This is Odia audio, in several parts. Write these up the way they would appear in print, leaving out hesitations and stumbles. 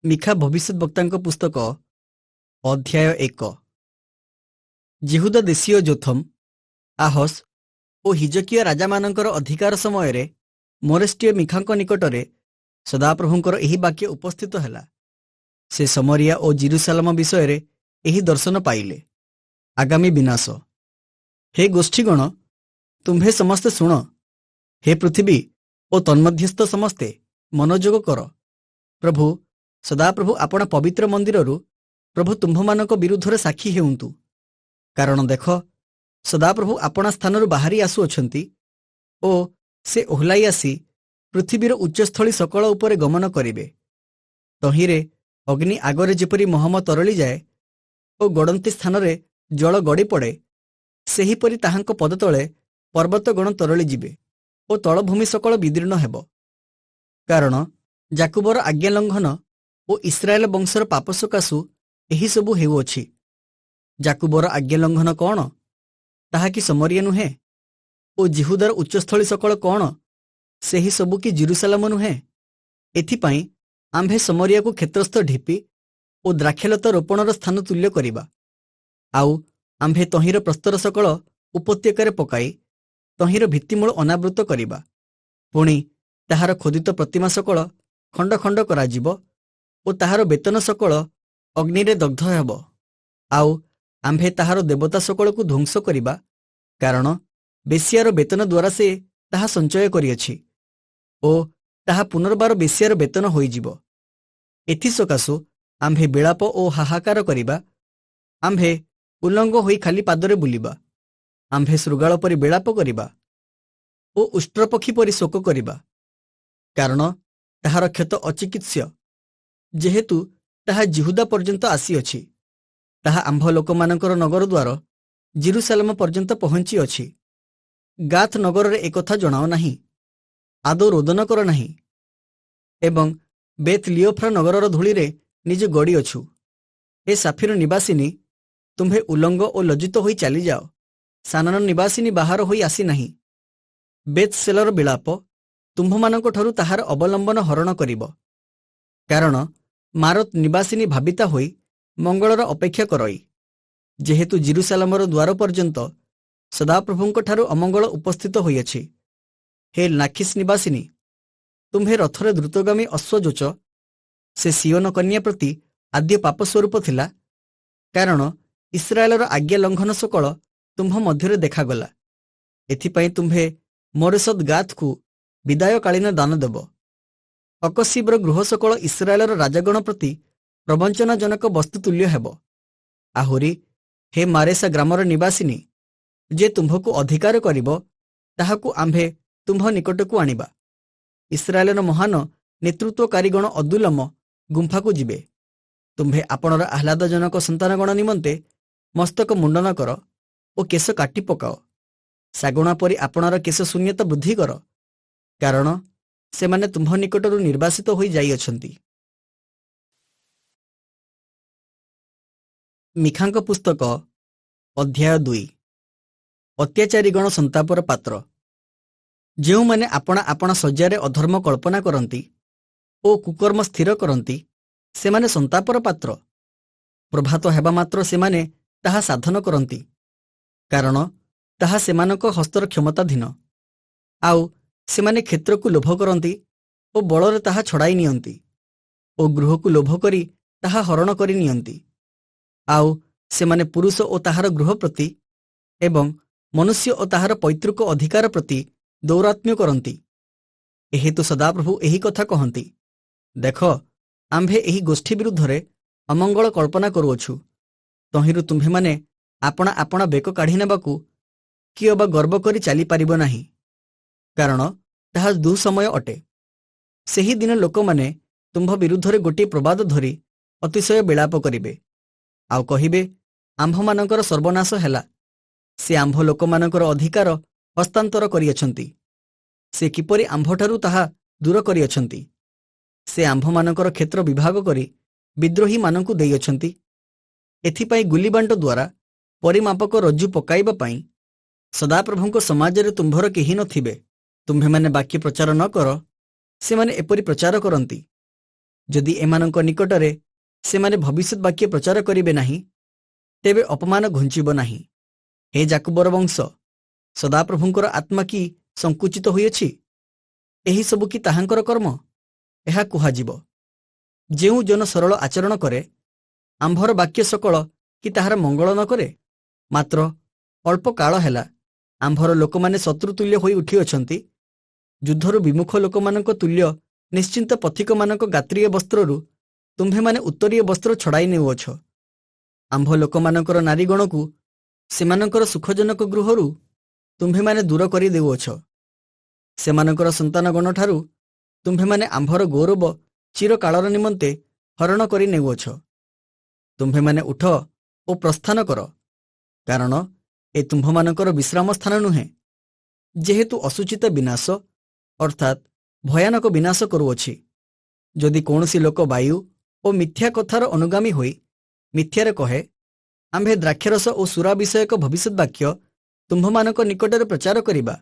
ମିଖା ଭବିଷ୍ୟତବକ୍ତାଙ୍କ ପୁସ୍ତକ ଅଧ୍ୟାୟ 1। ଜିହୁଦା ଦେଶୀୟ ଯୋଥମ, ଆହସ୍ ଓ ହିଜକିୟା ରାଜାମାନଙ୍କର ଅଧିକାର ସମୟରେ ମୋରେଷ୍ଟିୟ ମିଖାଙ୍କ ନିକଟରେ ସଦାପ୍ରଭୁଙ୍କର ଏହି ବାକ୍ୟ ଉପସ୍ଥିତ ହେଲା। ସେ ସମରିଆ ଓ ଜିରୁସାଲାମ ବିଷୟରେ ଏହି ଦର୍ଶନ ପାଇଲେ। ଆଗାମୀ ବିନାଶ। ହେ ଗୋଷ୍ଠୀଗଣ, ତୁମ୍ଭେ ସମସ୍ତେ ଶୁଣ। ହେ ପୃଥିବୀ ଓ ତନ୍ମଧ୍ୟସ୍ଥ ସମସ୍ତେ ମନୋଯୋଗ କର। ପ୍ରଭୁ ସଦାପ୍ରଭୁ ଆପଣା ପବିତ୍ର ମନ୍ଦିରରୁ ପ୍ରଭୁ ତୁମ୍ଭମାନଙ୍କ ବିରୁଦ୍ଧରେ ସାକ୍ଷୀ ହେଉନ୍ତୁ। କାରଣ ଦେଖ, ସଦାପ୍ରଭୁ ଆପଣା ସ୍ଥାନରୁ ବାହାରି ଆସୁଅଛନ୍ତି ଓ ସେ ଓହ୍ଲାଇ ଆସି ପୃଥିବୀର ଉଚ୍ଚସ୍ଥଳୀ ସକଳ ଉପରେ ଗମନ କରିବେ। ତହିଁରେ ଅଗ୍ନି ଆଗରେ ଯେପରି ମହମ ତରଳିଯାଏ ଓ ଗଡ଼ନ୍ତି ସ୍ଥାନରେ ଜଳ ଗଡ଼ି ପଡ଼େ, ସେହିପରି ତାହାଙ୍କ ପଦତଳେ ପର୍ବତଗଣ ତରଳିଯିବେ ଓ ତଳଭୂମି ସକଳ ବିଦୀର୍ଣ୍ଣ ହେବ। କାରଣ ଯାକୁବର ଆଜ୍ଞା ଲଙ୍ଘନ ଓ ଇସ୍ରାଏଲ ବଂଶର ପାପ ସକାଶୁ ଏହିସବୁ ହେଉଅଛି। ଯାକୁବର ଆଜ୍ଞା ଲଙ୍ଘନ କଣ? ତାହା କି ସମରିଆ ନୁହେଁ? ଓ ଜିହୁଦାର ଉଚ୍ଚସ୍ଥଳୀ ସକଳ କଣ? ସେହି ସବୁ କି ଜିରୁସାଲାମ ନୁହେଁ? ଏଥିପାଇଁ ଆମ୍ଭେ ସମରିଆକୁ କ୍ଷେତ୍ରସ୍ଥ ଢିପି ଓ ଦ୍ରାକ୍ଷଲତା ରୋପଣର ସ୍ଥାନ ତୁଲ୍ୟ କରିବା। ଆଉ ଆମ୍ଭେ ତହିଁର ପ୍ରସ୍ତର ସକଳ ଉପତ୍ୟକାରେ ପକାଇ ତହିଁର ଭିତ୍ତିମୂଳ ଅନାବୃତ କରିବା। ପୁଣି ତାହାର ଖୋଦିତ ପ୍ରତିମା ସକଳ ଖଣ୍ଡ ଖଣ୍ଡ କରାଯିବ ଓ ତାହାର ବେତନ ସକଳ ଅଗ୍ନିରେ ଦଗ୍ଧ ହେବ। ଆଉ ଆମ୍ଭେ ତାହାର ଦେବତା ସକଳକୁ ଧ୍ୱଂସ କରିବା, କାରଣ ବେଶ୍ୟାର ବେତନ ଦ୍ୱାରା ସେ ତାହା ସଞ୍ଚୟ କରିଅଛି ଓ ତାହା ପୁନର୍ବାର ବେଶ୍ୟାର ବେତନ ହୋଇଯିବ। ଏଥିସକାଶୁ ଆମ୍ଭେ ବିଳାପ ଓ ହାହାକାର କରିବା। ଆମ୍ଭେ ଉଲଙ୍ଗ ହୋଇ ଖାଲି ପାଦରେ ବୁଲିବା। ଆମ୍ଭେ ଶୃଗାଳ ପରି ବିଳାପ କରିବା ଓ ଉଷ୍ଟ୍ରପକ୍ଷୀ ପରି ଶୋକ କରିବା। କାରଣ ତାହାର କ୍ଷତ ଅଚିକିତ୍ସ୍ୟ, ଯେହେତୁ ତାହା ଜିହୁଦା ପର୍ଯ୍ୟନ୍ତ ଆସିଅଛି। ତାହା ଆମ୍ଭ ଲୋକମାନଙ୍କର ନଗର ଦ୍ୱାର ଜିରୁସାଲାମ ପର୍ଯ୍ୟନ୍ତ ପହଞ୍ଚିଅଛି। ଗାଥ ନଗରରେ ଏକଥା ଜଣାଅ ନାହିଁ, ଆଦୌ ରୋଦନ କର ନାହିଁ। ଏବଂ ବେତ୍ ଲିଓଫ୍ରା ନଗରର ଧୂଳିରେ ନିଜେ ଗଡ଼ିଅଛୁ। ଏ ସାଫିର ନିବାସିନୀ, ତୁମ୍ଭେ ଉଲଙ୍ଗ ଓ ଲଜ୍ଜିତ ହୋଇ ଚାଲିଯାଅ। ସାନାନ ନିବାସିନୀ ବାହାର ହୋଇ ଆସି ନାହିଁ। ବେତ୍ ସେଲର ବିଳାପ ତୁମ୍ଭମାନଙ୍କଠାରୁ ତାହାର ଅବଲମ୍ବନ ହରଣ କରିବ। କାରଣ ମାରତ ନିବାସିନୀ ଭାବିତା ହୋଇ ମଙ୍ଗଳର ଅପେକ୍ଷା କରଇ। ଯେହେତୁ ଜିରୁସାଲାମର ଦ୍ୱାର ପର୍ଯ୍ୟନ୍ତ ସଦାପ୍ରଭୁଙ୍କଠାରୁ ଅମଙ୍ଗଳ ଉପସ୍ଥିତ ହୋଇଅଛି। ହେ ନାଖିସ୍ ନିବାସିନୀ, ତୁମ୍ଭେ ରଥରେ ଦ୍ରୁତଗାମୀ ଅଶ୍ୱଯୋଚ। ସେ ସିଓନ କନ୍ୟା ପ୍ରତି ଆଦ୍ୟ ପାପ ସ୍ୱରୂପ ଥିଲା। କାରଣ ଇସ୍ରାଏଲର ଆଜ୍ଞା ଲଙ୍ଘନ ସକଳ ତୁମ୍ଭ ମଧ୍ୟରେ ଦେଖାଗଲା। ଏଥିପାଇଁ ତୁମ୍ଭେ ମୋରେସଦ୍ ଗାଥକୁ ବିଦାୟକାଳୀନ ଦାନ ଦେବ। ଅକସିବ୍ର ଗୃହ ସକଳ ଇସ୍ରାଏଲର ରାଜାଗଣ ପ୍ରତି ପ୍ରବଞ୍ଚନାଜନକ ବସ୍ତୁ ତୁଲ୍ୟ ହେବ। ଆହୁରି ହେ ମାରେସା ଗ୍ରାମର ନିବାସିନୀ, ଯେ ତୁମ୍ଭକୁ ଅଧିକାର କରିବ, ତାହାକୁ ଆମ୍ଭେ ତୁମ୍ଭ ନିକଟକୁ ଆଣିବା। ଇସ୍ରାଏଲର ମହାନ ନେତୃତ୍ୱକାରୀଗଣ ଅଦୁଲ୍ଲମ ଗୁମ୍ଫାକୁ ଯିବେ। ତୁମ୍ଭେ ଆପଣର ଆହ୍ଲାଦଜନକ ସନ୍ତାନଗଣ ନିମନ୍ତେ ମସ୍ତକ ମୁଣ୍ଡନ କର ଓ କେଶ କାଟି ପକାଅ। ଶାଗୁଣା ପରି ଆପଣର କେଶ ଶୂନ୍ୟତା ବୃଦ୍ଧି କର, କାରଣ ସେମାନେ ତୁମ୍ଭ ନିକଟରୁ ନିର୍ବାସିତ ହୋଇ ଯାଇଅଛନ୍ତି। ମିଖାଙ୍କ ପୁସ୍ତକ ଅଧ୍ୟାୟ 2। ଅତ୍ୟାଚାରୀଗଣ ସନ୍ତାପର ପାତ୍ର। ଯେଉଁମାନେ ଆପଣା ଆପଣା ଶଯ୍ୟାରେ ଅଧର୍ମ କଳ୍ପନା କରନ୍ତି ଓ କୁକର୍ମ ସ୍ଥିର କରନ୍ତି, ସେମାନେ ସନ୍ତାପର ପାତ୍ର। ପ୍ରଭାତ ହେବା ମାତ୍ର ସେମାନେ ତାହା ସାଧନ କରନ୍ତି, କାରଣ ତାହା ସେମାନଙ୍କ ହସ୍ତର କ୍ଷମତାଧୀନ। ଆଉ ସେମାନେ କ୍ଷେତ୍ରକୁ ଲୋଭ କରନ୍ତି ଓ ବଳରେ ତାହା ଛଡ଼ାଇ ନିଅନ୍ତି ଓ ଗୃହକୁ ଲୋଭ କରି ତାହା ହରଣ କରି ନିଅନ୍ତି। ଆଉ ସେମାନେ ପୁରୁଷ ଓ ତାହାର ଗୃହ ପ୍ରତି ଏବଂ ମନୁଷ୍ୟ ଓ ତାହାର ପୈତୃକ ଅଧିକାର ପ୍ରତି ଦୌରାତ୍ମ୍ୟ କରନ୍ତି। ଏହେତୁ ସଦାପ୍ରଭୁ ଏହି କଥା କହନ୍ତି, ଦେଖ, ଆମ୍ଭେ ଏହି ଗୋଷ୍ଠୀ ବିରୁଦ୍ଧରେ ଅମଙ୍ଗଳ କଳ୍ପନା କରୁଅଛୁ। ତହିଁରୁ ତୁମ୍ଭେମାନେ ଆପଣା ଆପଣା ବେକ କାଢ଼ି ନେବାକୁ କିଏ ଅବା ଗର୍ବ କରି ଚାଲିପାରିବ ନାହିଁ, କାରଣ ତାହା ଦୁଃସମୟ ଅଟେ। ସେହି ଦିନ ଲୋକମାନେ ତୁମ୍ଭ ବିରୁଦ୍ଧରେ ଗୋଟିଏ ପ୍ରବାଦ ଧରି ଅତିଶୟ ବିଳାପ କରିବେ। ଆଉ କହିବେ, ଆମ୍ଭମାନଙ୍କର ସର୍ବନାଶ ହେଲା। ସେ ଆମ୍ଭ ଲୋକମାନଙ୍କର ଅଧିକାର ହସ୍ତାନ୍ତର କରିଅଛନ୍ତି। ସେ କିପରି ଆମ୍ଭଠାରୁ ତାହା ଦୂର କରିଅଛନ୍ତି। ସେ ଆମ୍ଭମାନଙ୍କର କ୍ଷେତ୍ର ବିଭାଗ କରି ବିଦ୍ରୋହୀମାନଙ୍କୁ ଦେଇଅଛନ୍ତି। ଏଥିପାଇଁ ଗୁଲିବାଣ୍ଟ ଦ୍ୱାରା ପରିମାପକ ରଜ୍ଜୁ ପକାଇବା ପାଇଁ ସଦାପ୍ରଭୁଙ୍କ ସମାଜରେ ତୁମ୍ଭର କେହି ନଥିବେ। ତୁମ୍ଭେମାନେ ବାକ୍ୟ ପ୍ରଚାର ନ କର, ସେମାନେ ଏପରି ପ୍ରଚାର କରନ୍ତି। ଯଦି ଏମାନଙ୍କ ନିକଟରେ ସେମାନେ ଭବିଷ୍ୟତ ବାକ୍ୟ ପ୍ରଚାର କରିବେ ନାହିଁ, ତେବେ ଅପମାନ ଘୁଞ୍ଚିବ ନାହିଁ। ହେ ଯାକୁବର ବଂଶ, ସଦାପ୍ରଭୁଙ୍କର ଆତ୍ମା କି ସଂକୁଚିତ ହୋଇଅଛି? ଏହିସବୁ କି ତାହାଙ୍କର କର୍ମ? ଏହା କୁହାଯିବ, ଯେଉଁ ଜନ ସରଳ ଆଚରଣ କରେ, ଆମ୍ଭର ବାକ୍ୟ ସକଳ କି ତାହାର ମଙ୍ଗଳ ନ କରେ? ମାତ୍ର ଅଳ୍ପ କାଳ ହେଲା ଆମ୍ଭର ଲୋକମାନେ ଶତ୍ରୁତୁଲ୍ୟ ହୋଇ ଉଠିଅଛନ୍ତି। ଯୁଦ୍ଧରୁ ବିମୁଖ ଲୋକମାନଙ୍କ ତୁଲ୍ୟ ନିଶ୍ଚିନ୍ତ ପଥିକମାନଙ୍କ ଗାତ୍ରୀୟ ବସ୍ତ୍ରରୁ ତୁମ୍ଭେମାନେ ଉତ୍ତରୀୟ ବସ୍ତ୍ର ଛଡ଼ାଇ ନେଉଅଛ। ଆମ୍ଭ ଲୋକମାନଙ୍କର ନାରୀଗଣକୁ ସେମାନଙ୍କର ସୁଖଜନକ ଗୃହରୁ ତୁମ୍ଭେମାନେ ଦୂର କରି ଦେଉଅଛ। ସେମାନଙ୍କର ସନ୍ତାନଗଣଠାରୁ ତୁମ୍ଭେମାନେ ଆମ୍ଭର ଗୌରବ ଚିରକାଳର ନିମନ୍ତେ ହରଣ କରି ନେଉଅଛ। ତୁମ୍ଭେମାନେ ଉଠ ଓ ପ୍ରସ୍ଥାନ କର, କାରଣ ଏ ତୁମ୍ଭମାନଙ୍କର ବିଶ୍ରାମ ସ୍ଥାନ ନୁହେଁ। ଯେହେତୁ ଅସୂଚିତ ବିନାଶ ଅର୍ଥାତ୍ ଭୟାନକ ବିନାଶ କରୁଅଛି। ଯଦି କୌଣସି ଲୋକ ବାୟୁ ଓ ମିଥ୍ୟା କଥାର ଅନୁଗାମୀ ହୋଇ ମିଥ୍ୟାରେ କହେ, ଆମ୍ଭେ ଦ୍ରାକ୍ଷରସ ଓ ସୁରା ବିଷୟକ ଭବିଷ୍ୟତ ବାକ୍ୟ ତୁମ୍ଭମାନଙ୍କ ନିକଟରେ ପ୍ରଚାର କରିବା,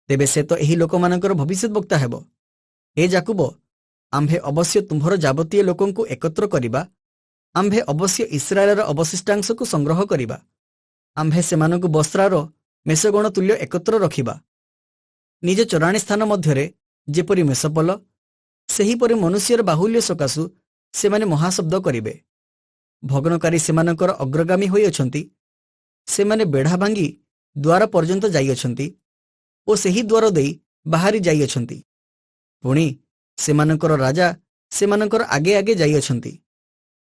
ତେବେ ସେ ତ ଏହି ଲୋକମାନଙ୍କର ଭବିଷ୍ୟତ ବକ୍ତା ହେବ। ହେ ଯାକୁବ, ଆମ୍ଭେ ଅବଶ୍ୟ ତୁମ୍ଭର ଯାବତୀୟ ଲୋକଙ୍କୁ ଏକତ୍ର କରିବା। ଆମ୍ଭେ ଅବଶ୍ୟ ଇସ୍ରାଏଲର ଅବଶିଷ୍ଟାଂଶକୁ ସଂଗ୍ରହ କରିବା। ଆମ୍ଭେ ସେମାନଙ୍କୁ ବସ୍ରାର ମେଷଗଣ ତୁଲ୍ୟ ଏକତ୍ର ରଖିବା। ନିଜ ଚରାଣୀ ସ୍ଥାନ ମଧ୍ୟରେ ଯେପରି ମେଷପଲ, ସେହିପରି ମନୁଷ୍ୟର ବାହୁଲ୍ୟ ସକାଶୁ ସେମାନେ ମହାଶବ୍ଦ କରିବେ। ଭଗ୍ନକାରୀ ସେମାନଙ୍କର ଅଗ୍ରଗାମୀ ହୋଇଅଛନ୍ତି। ସେମାନେ ବେଢ଼ା ଭାଙ୍ଗି ଦ୍ୱାର ପର୍ଯ୍ୟନ୍ତ ଯାଇଅଛନ୍ତି ଓ ସେହି ଦ୍ୱାର ଦେଇ ବାହାରି ଯାଇଅଛନ୍ତି। ପୁଣି ସେମାନଙ୍କର ରାଜା ସେମାନଙ୍କର ଆଗେ ଆଗେ ଯାଇଅଛନ୍ତି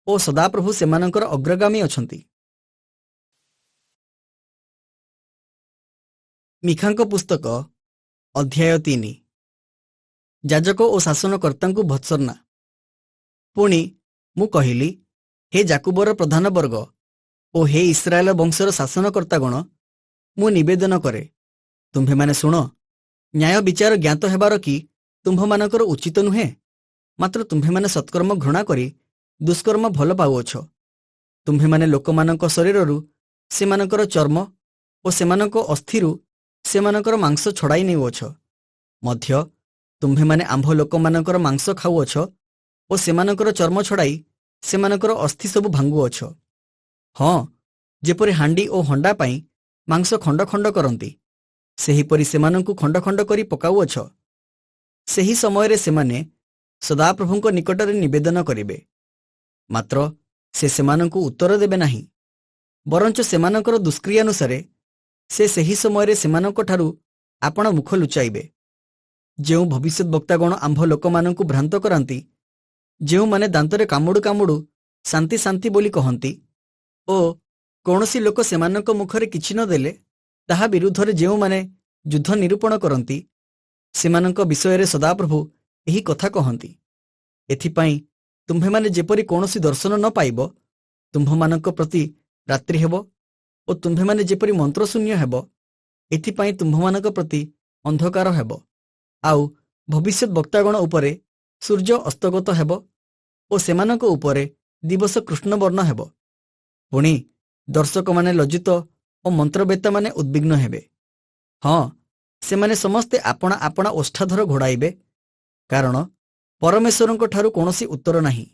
ଓ ସଦାପ୍ରଭୁ ସେମାନଙ୍କର ଅଗ୍ରଗାମୀ ଅଛନ୍ତି। ମିଖାଙ୍କ ପୁସ୍ତକ ଅଧ୍ୟାୟ 3। ଯାଜକ ଓ ଶାସନକର୍ତ୍ତାଙ୍କୁ ଭତ୍ସର୍ଣ୍ଣା। ପୁଣି ମୁଁ କହିଲି, ହେ ଯାକୁବର ପ୍ରଧାନ ବର୍ଗ ଓ ହେ ଇସ୍ରାଏଲ ବଂଶର ଶାସନକର୍ତ୍ତାଗଣ, ମୁଁ ନିବେଦନ କରେ, ତୁମ୍ଭେମାନେ ଶୁଣ। ନ୍ୟାୟ ବିଚାର ଜ୍ଞାତ ହେବାର କି ତୁମ୍ଭମାନଙ୍କର ଉଚିତ ନୁହେଁ? ମାତ୍ର ତୁମ୍ଭେମାନେ ସତ୍କର୍ମ ଘୃଣା କରି ଦୁଷ୍କର୍ମ ଭଲ ପାଉଅଛ। ତୁମ୍ଭେମାନେ ଲୋକମାନଙ୍କ ଶରୀରରୁ ସେମାନଙ୍କର ଚର୍ମ ଓ ସେମାନଙ୍କ ଅସ୍ଥିରୁ ସେମାନଙ୍କର ମାଂସ ଛଡ଼ାଇ ନେଉଅଛ। ମଧ୍ୟ ତୁମ୍ଭେମାନେ ଆମ୍ଭ ଲୋକମାନଙ୍କର ମାଂସ ଖାଉଅଛ ଓ ସେମାନଙ୍କର ଚର୍ମ ଛଡ଼ାଇ ସେମାନଙ୍କର ଅସ୍ଥି ସବୁ ଭାଙ୍ଗୁଅଛ। ହଁ, ଯେପରି ହାଣ୍ଡି ଓ ହଣ୍ଡା ପାଇଁ ମାଂସ ଖଣ୍ଡ ଖଣ୍ଡ କରନ୍ତି, ସେହିପରି ସେମାନଙ୍କୁ ଖଣ୍ଡ ଖଣ୍ଡ କରି ପକାଉଅଛ। ସେହି ସମୟରେ ସେମାନେ ସଦାପ୍ରଭୁଙ୍କ ନିକଟରେ ନିବେଦନ କରିବେ, ମାତ୍ର ସେ ସେମାନଙ୍କୁ ଉତ୍ତର ଦେବେ ନାହିଁ। ବରଞ୍ଚ ସେମାନଙ୍କର ଦୁଷ୍କ୍ରିୟାନୁସାରେ ସେ ସେହି ସମୟରେ ସେମାନଙ୍କଠାରୁ ଆପଣା ମୁଖ ଲୁଚାଇବେ। ଯେଉଁ ଭବିଷ୍ୟତ ବକ୍ତାଗଣ ଆମ୍ଭ ଲୋକମାନଙ୍କୁ ଭ୍ରାନ୍ତ କରାନ୍ତି, ଯେଉଁମାନେ ଦାନ୍ତରେ କାମୁଡ଼ୁ କାମୁଡ଼ୁ ଶାନ୍ତି ଶାନ୍ତି ବୋଲି କହନ୍ତି ଓ କୌଣସି ଲୋକ ସେମାନଙ୍କ ମୁଖରେ କିଛି ନ ଦେଲେ ତାହା ବିରୁଦ୍ଧରେ ଯେଉଁମାନେ ଯୁଦ୍ଧ ନିରୂପଣ କରନ୍ତି, ସେମାନଙ୍କ ବିଷୟରେ ସଦାପ୍ରଭୁ ଏହି କଥା କହନ୍ତି। ଏଥିପାଇଁ ତୁମ୍ଭେମାନେ ଯେପରି କୌଣସି ଦର୍ଶନ ନ ପାଇବ, ତୁମ୍ଭମାନଙ୍କ ପ୍ରତି ରାତ୍ରି ହେବ ଓ ତୁମ୍ଭେମାନେ ଯେପରି ମନ୍ତ୍ରଶୂନ୍ୟ ହେବ, ଏଥିପାଇଁ ତୁମ୍ଭମାନଙ୍କ ପ୍ରତି ଅନ୍ଧକାର ହେବ। ଆଉ ଭବିଷ୍ୟତ ବକ୍ତାଗଣ ଉପରେ ସୂର୍ଯ୍ୟ ଅସ୍ତଗତ ହେବ ଓ ସେମାନଙ୍କ ଉପରେ ଦିବସ କୃଷ୍ଣବର୍ଣ୍ଣ ହେବ। ପୁଣି ଦର୍ଶକମାନେ ଲଜ୍ଜିତ ଓ ମନ୍ତ୍ରବେତ୍ତାମାନେ ଉଦ୍ବିଗ୍ନ ହେବେ। ହଁ, ସେମାନେ ସମସ୍ତେ ଆପଣା ଆପଣା ଓଷ୍ଠାଧର ଘୋଡ଼ାଇବେ, କାରଣ ପରମେଶ୍ୱରଙ୍କ ଠାରୁ କୌଣସି ଉତ୍ତର ନାହିଁ।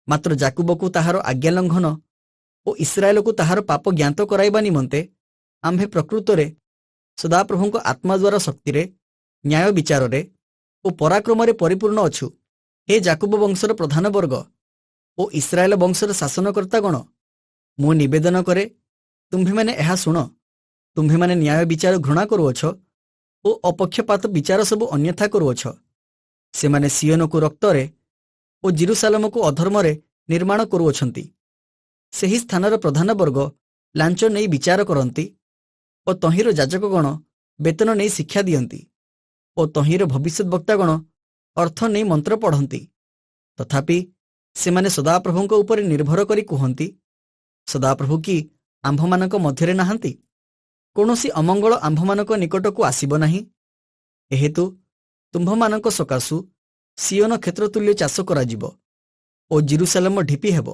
ମାତ୍ର ଯାକୁବକୁ ତାହାର ଆଜ୍ଞା ଲଙ୍ଘନ ଓ ଇସ୍ରାଏଲକୁ ତାହାର ପାପ ଜ୍ଞାତ କରାଇବା ନିମନ୍ତେ ଆମ୍ଭେ ପ୍ରକୃତରେ ସଦାପ୍ରଭୁଙ୍କ ଆତ୍ମା ଦ୍ୱାରା ଶକ୍ତିରେ, ନ୍ୟାୟ ବିଚାରରେ ଓ ପରାକ୍ରମରେ ପରିପୂର୍ଣ୍ଣ ଅଛୁ। ହେ ଯାକୁବ ବଂଶର ପ୍ରଧାନ ବର୍ଗ ଓ ଇସ୍ରାଏଲ ବଂଶର ଶାସନକର୍ତ୍ତାଗଣ, ମୁଁ ନିବେଦନ କରେ, ତୁମ୍ଭେମାନେ ଏହା ଶୁଣ। ତୁମ୍ଭେମାନେ ନ୍ୟାୟ ବିଚାର ଘୃଣା କରୁଅଛ ଓ ଅପକ୍ଷପାତ ବିଚାର ସବୁ ଅନ୍ୟଥା କରୁଅଛ। ସେମାନେ ସିୟୋନକୁ ରକ୍ତରେ ଓ ଜିରୁସାଲମକୁ ଅଧର୍ମରେ ନିର୍ମାଣ କରୁଅଛନ୍ତି। ସେହି ସ୍ଥାନର ପ୍ରଧାନ ବର୍ଗ ଲାଞ୍ଚ ନେଇ ବିଚାର କରନ୍ତି ଓ ତହିଁର ଯାଜକଗଣ ବେତନ ନେଇ ଶିକ୍ଷା ଦିଅନ୍ତି ଓ ତହିଁର ଭବିଷ୍ୟତ ବକ୍ତାଗଣ ଅର୍ଥ ନେଇ ମନ୍ତ୍ର ପଢ଼ନ୍ତି। ତଥାପି ସେମାନେ ସଦାପ୍ରଭୁଙ୍କ ଉପରେ ନିର୍ଭର କରି କୁହନ୍ତି, ସଦାପ୍ରଭୁ କି ଆମ୍ଭମାନଙ୍କ ମଧ୍ୟରେ ନାହାନ୍ତି? କୌଣସି ଅମଙ୍ଗଳ ଆମ୍ଭମାନଙ୍କ ନିକଟକୁ ଆସିବ ନାହିଁ। ଏହେତୁ ତୁମ୍ଭମାନଙ୍କ ସକାଶୁ ସିୟୋନ କ୍ଷେତ୍ରତୁଲ୍ୟ ଚାଷ କରାଯିବ ଓ ଜିରୁସାଲେମ ଢିପି ହେବ,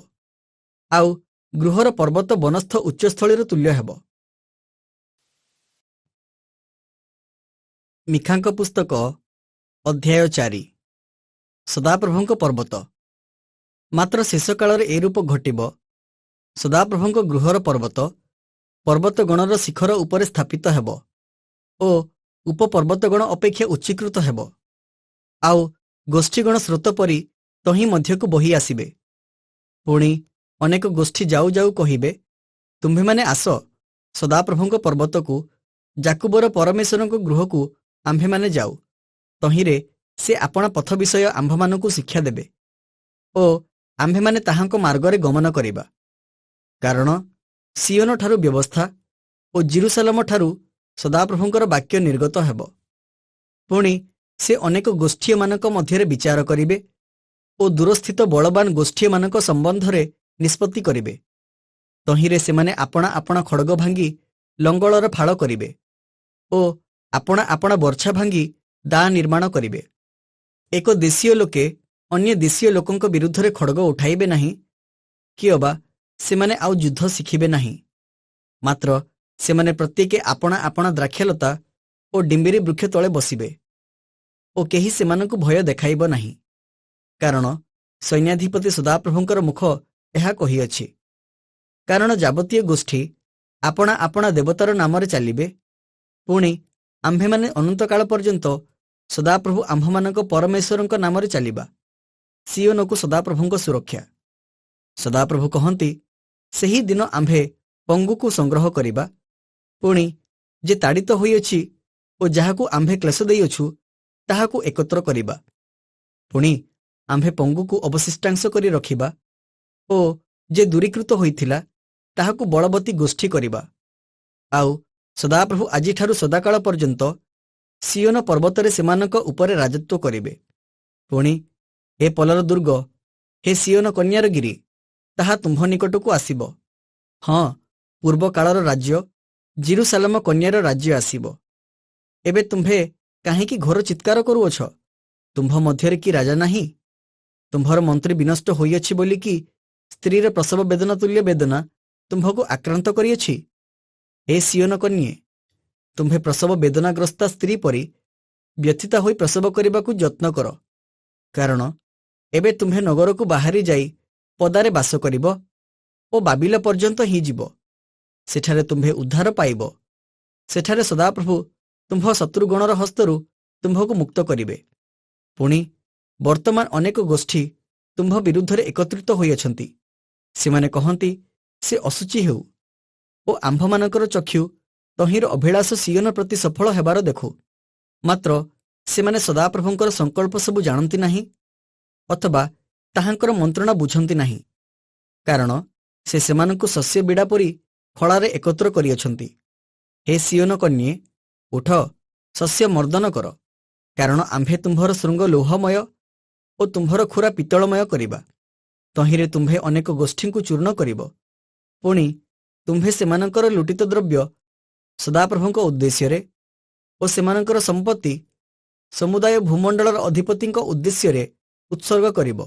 ଆଉ ଗୃହର ପର୍ବତ ବନସ୍ଥ ଉଚ୍ଚସ୍ଥଳୀର ତୁଲ୍ୟ ହେବ। ମିଖାଙ୍କ ପୁସ୍ତକ ଅଧ୍ୟାୟ 4। ସଦାପ୍ରଭୁଙ୍କ ପର୍ବତ। ମାତ୍ର ଶେଷ କାଳରେ ଏ ରୂପ ଘଟିବ, ସଦାପ୍ରଭୁଙ୍କ ଗୃହର ପର୍ବତ ପର୍ବତଗଣର ଶିଖର ଉପରେ ସ୍ଥାପିତ ହେବ ଓ ଉପପର୍ବତଗଣ ଅପେକ୍ଷା ଉଚ୍ଚୀକୃତ ହେବ, ଆଉ ଗୋଷ୍ଠୀଗଣ ସ୍ରୋତ ପରି ତହିଁ ମଧ୍ୟକୁ ବହି ଆସିବେ। ପୁଣି ଅନେକ ଗୋଷ୍ଠୀ ଯାଉ ଯାଉ କହିବେ, ତୁମ୍ଭେମାନେ ଆସ, ସଦାପ୍ରଭୁଙ୍କ ପର୍ବତକୁ, ଯାକୁବର ପରମେଶ୍ୱରଙ୍କ ଗୃହକୁ ଆମ୍ଭେମାନେ ଯାଉ। ତହିଁରେ ସେ ଆପଣା ପଥ ବିଷୟ ଆମ୍ଭମାନଙ୍କୁ ଶିକ୍ଷା ଦେବେ ଓ ଆମ୍ଭେମାନେ ତାହାଙ୍କ ମାର୍ଗରେ ଗମନ କରିବା। କାରଣ ସିଓନଠାରୁ ବ୍ୟବସ୍ଥା ଓ ଜିରୁସାଲମଠାରୁ ସଦାପ୍ରଭୁଙ୍କର ବାକ୍ୟ ନିର୍ଗତ ହେବ। ପୁଣି ସେ ଅନେକ ଗୋଷ୍ଠୀମାନଙ୍କ ମଧ୍ୟରେ ବିଚାର କରିବେ ଓ ଦୂରସ୍ଥିତ ବଳବାନ ଗୋଷ୍ଠୀମାନଙ୍କ ସମ୍ବନ୍ଧରେ ନିଷ୍ପତ୍ତି କରିବେ। ତହିଁରେ ସେମାନେ ଆପଣା ଆପଣା ଖଡ଼ଗ ଭାଙ୍ଗି ଲଙ୍ଗଳର ଫାଳ କରିବେ ଓ ଆପଣା ଆପଣା ବର୍ଚ୍ଛା ଭାଙ୍ଗି ଦା ନିର୍ମାଣ କରିବେ। ଏକ ଦେଶୀୟ ଲୋକେ ଅନ୍ୟ ଦେଶୀୟ ଲୋକଙ୍କ ବିରୁଦ୍ଧରେ ଖଡ଼ଗ ଉଠାଇବେ ନାହିଁ, କି ଅବା ସେମାନେ ଆଉ ଯୁଦ୍ଧ ଶିଖିବେ ନାହିଁ। ମାତ୍ର ସେମାନେ ପ୍ରତ୍ୟେକେ ଆପଣା ଆପଣା ଦ୍ରାକ୍ଷାଲତା ଓ ଡିମ୍ବିରି ବୃକ୍ଷ ତଳେ ବସିବେ ଓ କେହି ସେମାନଙ୍କୁ ଭୟ ଦେଖାଇବ ନାହିଁ। କାରଣ ସୈନ୍ୟାଧିପତି ସଦାପ୍ରଭୁଙ୍କର ମୁଖ ଏହା କହିଅଛି। କାରଣ ଯାବତୀୟ ଗୋଷ୍ଠୀ ଆପଣା ଆପଣା ଦେବତାର ନାମରେ ଚାଲିବେ। ପୁଣି ଆମ୍ଭେମାନେ ଅନନ୍ତକାଳ ପର୍ଯ୍ୟନ୍ତ ସଦାପ୍ରଭୁ ଆମ୍ଭମାନଙ୍କ ପରମେଶ୍ୱରଙ୍କ ନାମରେ ଚାଲିବା। ସିଓନକୁ ସଦାପ୍ରଭୁଙ୍କ ସୁରକ୍ଷା। ସଦାପ୍ରଭୁ କହନ୍ତି, ସେହି ଦିନ ଆମ୍ଭେ ପଙ୍ଗୁକୁ ସଂଗ୍ରହ କରିବା, ପୁଣି ଯେ ତାଡ଼ିତ ହୋଇଅଛି ଓ ଯାହାକୁ ଆମ୍ଭେ କ୍ଲେଶ ଦେଇଅଛୁ ତାହାକୁ ଏକତ୍ର କରିବା। ପୁଣି ଆମ୍ଭେ ପଙ୍ଗୁକୁ ଅବଶିଷ୍ଟାଂଶ କରି ରଖିବା ଓ ଯେ ଦୂରୀକୃତ ହୋଇଥିଲା ତାହାକୁ ବଳବତୀ ଗୋଷ୍ଠୀ କରିବା। ଆଉ ସଦାପ୍ରଭୁ ଆଜିଠାରୁ ସଦାକାଳ ପର୍ଯ୍ୟନ୍ତ ସିଓନ ପର୍ବତରେ ସେମାନଙ୍କ ଉପରେ ରାଜତ୍ୱ କରିବେ। ପୁଣି ହେ ପଲର ଦୁର୍ଗ, ହେ ସିଓନ କନ୍ୟାର ଗିରି, ତାହା ତୁମ୍ଭ ନିକଟକୁ ଆସିବ। ହଁ, ପୂର୍ବକାଳର ରାଜ୍ୟ, ଜିରୁସାଲମ କନ୍ୟାର ରାଜ୍ୟ ଆସିବ। ଏବେ ତୁମ୍ଭେ କାହିଁକି ଘୋର ଚିତ୍କାର କରୁଅଛ? ତୁମ୍ଭ ମଧ୍ୟରେ କି ରାଜା ନାହିଁ? ତୁମ୍ଭର ମନ୍ତ୍ରୀ ବିନଷ୍ଟ ହୋଇଅଛି ବୋଲିକି ସ୍ତ୍ରୀର ପ୍ରସବ ବେଦନା ତୁଲ୍ୟ ବେଦନା ତୁମ୍ଭକୁ ଆକ୍ରାନ୍ତ କରିଅଛି। ହେ ସିଓନ କନ୍ୟା, ତୁମ୍ଭେ ପ୍ରସବ ବେଦନାଗ୍ରସ୍ତା ସ୍ତ୍ରୀ ପରି ବ୍ୟଥିତା ହୋଇ ପ୍ରସବ କରିବାକୁ ଯତ୍ନ କର। କାରଣ ଏବେ ତୁମ୍ଭେ ନଗରକୁ ବାହାରି ଯାଇ ପଦାରେ ବାସ କରିବ ଓ ବାବିଲ ପର୍ଯ୍ୟନ୍ତ ହିଁ ଯିବ। ସେଠାରେ ତୁମ୍ଭେ ଉଦ୍ଧାର ପାଇବ। ସେଠାରେ ସଦାପ୍ରଭୁ ତୁମ୍ଭ ଶତ୍ରୁଗଣର ହସ୍ତରୁ ତୁମ୍ଭକୁ ମୁକ୍ତ କରିବେ। ପୁଣି ବର୍ତ୍ତମାନ ଅନେକ ଗୋଷ୍ଠୀ ତୁମ୍ଭ ବିରୁଦ୍ଧରେ ଏକତ୍ରିତ ହୋଇଅଛନ୍ତି। ସେମାନେ କହନ୍ତି, ସେ ଅଶୁଚି ହେଉ ଓ ଆମ୍ଭମାନଙ୍କର ଚକ୍ଷୁ ତହିଁର ଅଭିଳାଷ ସିଓନ ପ୍ରତି ସଫଳ ହେବାର ଦେଖୁ। ମାତ୍ର ସେମାନେ ସଦାପ୍ରଭୁଙ୍କର ସଂକଳ୍ପ ସବୁ ଜାଣନ୍ତି ନାହିଁ ଅଥବା ତାହାଙ୍କର ମନ୍ତ୍ରଣା ବୁଝନ୍ତି ନାହିଁ। କାରଣ ସେ ସେମାନଙ୍କୁ ଶସ୍ୟ ବିଡ଼ା ପରି ଖଳାରେ ଏକତ୍ର କରିଅଛନ୍ତି। ହେ ସିଓନ କନ୍ୟା, ଉଠ, ଶସ୍ୟ ମର୍ଦ୍ଦନ କର। କାରଣ ଆମ୍ଭେ ତୁମ୍ଭର ଶୃଙ୍ଗ ଲୌହମୟ ଓ ତୁମ୍ଭର ଖୁରା ପିତ୍ତଳମୟ କରିବା। ତହିଁରେ ତୁମ୍ଭେ ଅନେକ ଗୋଷ୍ଠୀଙ୍କୁ ଚୂର୍ଣ୍ଣ କରିବ। ପୁଣି ତୁମ୍ଭେ ସେମାନଙ୍କର ଲୁଟିତ ଦ୍ରବ୍ୟ ସଦାପ୍ରଭୁଙ୍କ ଉଦ୍ଦେଶ୍ୟରେ ଓ ସେମାନଙ୍କର ସମ୍ପତ୍ତି ସମୁଦାୟ ଭୂମଣ୍ଡଳର ଅଧିପତିଙ୍କ ଉଦ୍ଦେଶ୍ୟରେ ଉତ୍ସର୍ଗ କରିବ।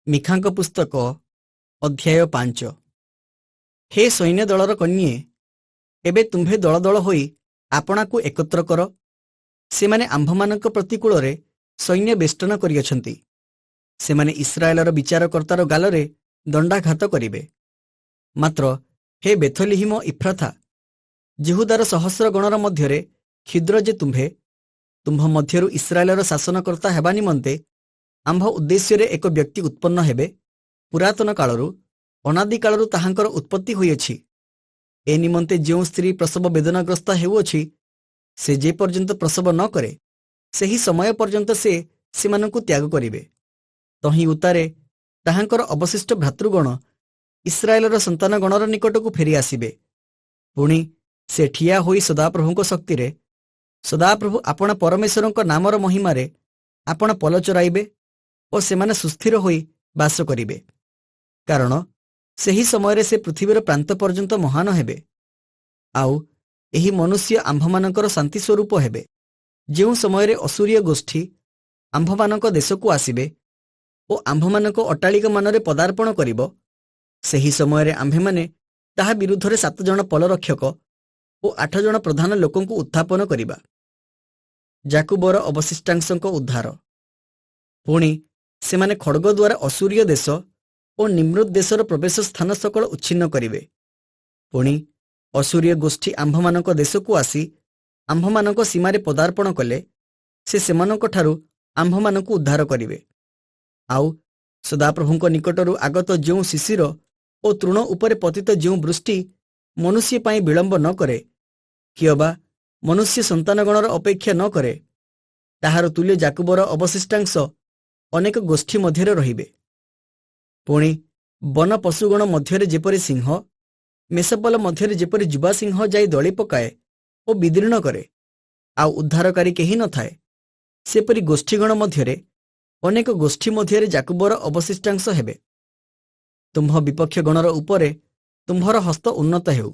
ମିଖାଙ୍କ ପୁସ୍ତକ ଅଧ୍ୟାୟ 5। ହେ ସୈନ୍ୟ ଦଳର କନ୍ୟା, ଏବେ ତୁମ୍ଭେ ଦଳ ଦଳ ହୋଇ ଆପଣାକୁ ଏକତ୍ର କର। ସେମାନେ ଆମ୍ଭମାନଙ୍କ ପ୍ରତିକୂଳରେ ସୈନ୍ୟ ବେଷ୍ଟନ କରିଅଛନ୍ତି। ସେମାନେ ଇସ୍ରାଏଲର ବିଚାରକର୍ତ୍ତାର ଗାଲରେ ଦଣ୍ଡାଘାତ କରିବେ। ମାତ୍ର ହେ ବେଥଲିହିମ ଇଫ୍ରାଥା, ଜିହୁଦାର ସହସ୍ର ଗଣର ମଧ୍ୟରେ କ୍ଷୁଦ୍ର ଯେ ତୁମ୍ଭେ, ତୁମ୍ଭ ମଧ୍ୟରୁ ଇସ୍ରାଏଲର ଶାସନକର୍ତ୍ତା ହେବା ନିମନ୍ତେ ଆମ୍ଭ ଉଦ୍ଦେଶ୍ୟରେ ଏକ ବ୍ୟକ୍ତି ଉତ୍ପନ୍ନ ହେବେ। ପୁରାତନ କାଳରୁ, ଅନାଦି କାଳରୁ ତାହାଙ୍କର ଉତ୍ପତ୍ତି ହୋଇଅଛି। ଏ ନିମନ୍ତେ ଯେଉଁ ସ୍ତ୍ରୀ ପ୍ରସବ ବେଦନାଗ୍ରସ୍ତ ହେଉଅଛି, ସେ ଯେ ପର୍ଯ୍ୟନ୍ତ ପ୍ରସବ ନ କରେ, ସେହି ସମୟ ପର୍ଯ୍ୟନ୍ତ ସେ ସେମାନଙ୍କୁ ତ୍ୟାଗ କରିବେ। ତହିଁ ଉତ୍ତାରେ ତାହାଙ୍କର ଅବଶିଷ୍ଟ ଭ୍ରାତୃଗଣ ଇସ୍ରାଏଲର ସନ୍ତାନଗଣର ନିକଟକୁ ଫେରି ଆସିବେ। ପୁଣି ସେ ଠିଆ ହୋଇ ସଦାପ୍ରଭୁଙ୍କ ଶକ୍ତିରେ, ସଦାପ୍ରଭୁ ଆପଣା ପରମେଶ୍ୱରଙ୍କ ନାମର ମହିମାରେ ଆପଣା ପଲ ଚରାଇବେ ଓ ସେମାନେ ସୁସ୍ଥିର ହୋଇ ବାସ କରିବେ। କାରଣ ସେହି ସମୟରେ ସେ ପୃଥିବୀର ପ୍ରାନ୍ତ ପର୍ଯ୍ୟନ୍ତ ମହାନ ହେବେ। ଆଉ ଏହି ମନୁଷ୍ୟ ଆମ୍ଭମାନଙ୍କର ଶାନ୍ତି ସ୍ୱରୂପ ହେବେ। ଯେଉଁ ସମୟରେ ଅସୁରୀୟ ଗୋଷ୍ଠୀ ଆମ୍ଭମାନଙ୍କ ଦେଶକୁ ଆସିବେ ଓ ଆମ୍ଭମାନଙ୍କ ଅଟ୍ଟାଳିକାମାନରେ ପଦାର୍ପଣ କରିବ, ସେହି ସମୟରେ ଆମ୍ଭେମାନେ ତାହା ବିରୁଦ୍ଧରେ 7 ଜଣ ପଲରକ୍ଷକ ଓ 8 ଜଣ ପ୍ରଧାନ ଲୋକଙ୍କୁ ଉତ୍ଥାପନ କରିବା। ଯାକୁବର ଅବଶିଷ୍ଟାଂଶଙ୍କ ଉଦ୍ଧାର। ପୁଣି ସେମାନେ ଖଡ଼ଗ ଦ୍ୱାରା ଅସୁରୀୟ ଦେଶ ଓ ନିମୃତ ଦେଶର ପ୍ରବେଶ ସ୍ଥାନ ସକଳ ଉଚ୍ଛିନ୍ନ କରିବେ। ପୁଣି ଅସୁରୀୟ ଗୋଷ୍ଠୀ ଆମ୍ଭମାନଙ୍କ ଦେଶକୁ ଆସି ଆମ୍ଭମାନଙ୍କ ସୀମାରେ ପଦାର୍ପଣ କଲେ ସେ ସେମାନଙ୍କଠାରୁ ଆମ୍ଭମାନଙ୍କୁ ଉଦ୍ଧାର କରିବେ। ଆଉ ସଦାପ୍ରଭୁଙ୍କ ନିକଟରୁ ଆଗତ ଯେଉଁ ଶିଶିର ଓ ତୃଣ ଉପରେ ପତିତ ଯେଉଁ ବୃଷ୍ଟି ମନୁଷ୍ୟ ପାଇଁ ବିଳମ୍ବ ନ କରେ, କିଅବା ମନୁଷ୍ୟ ସନ୍ତାନଗଣର ଅପେକ୍ଷା ନ କରେ, ତାହାର ତୁଲ୍ୟ ଯାକୁବର ଅବଶିଷ୍ଟାଂଶ ଅନେକ ଗୋଷ୍ଠୀ ମଧ୍ୟରେ ରହିବେ। ପୁଣି ବନ ପଶୁଗଣ ମଧ୍ୟରେ ଯେପରି ସିଂହ, ମେଷପଲ ମଧ୍ୟରେ ଯେପରି ଯୁବା ସିଂହ ଯାଇ ଦଳି ପକାଏ ଓ ବିଦୀର୍ଣ୍ଣ କରେ, ଆଉ ଉଦ୍ଧାରକାରୀ କେହି ନଥାଏ, ସେପରି ଗୋଷ୍ଠୀଗଣ ମଧ୍ୟରେ ଅନେକ ଗୋଷ୍ଠୀ ମଧ୍ୟରେ ଯାକୁବର ଅବଶିଷ୍ଟାଂଶ ହେବେ। ତୁମ୍ଭ ବିପକ୍ଷ ଗଣର ଉପରେ ତୁମ୍ଭର ହସ୍ତ ଉନ୍ନତ ହେଉ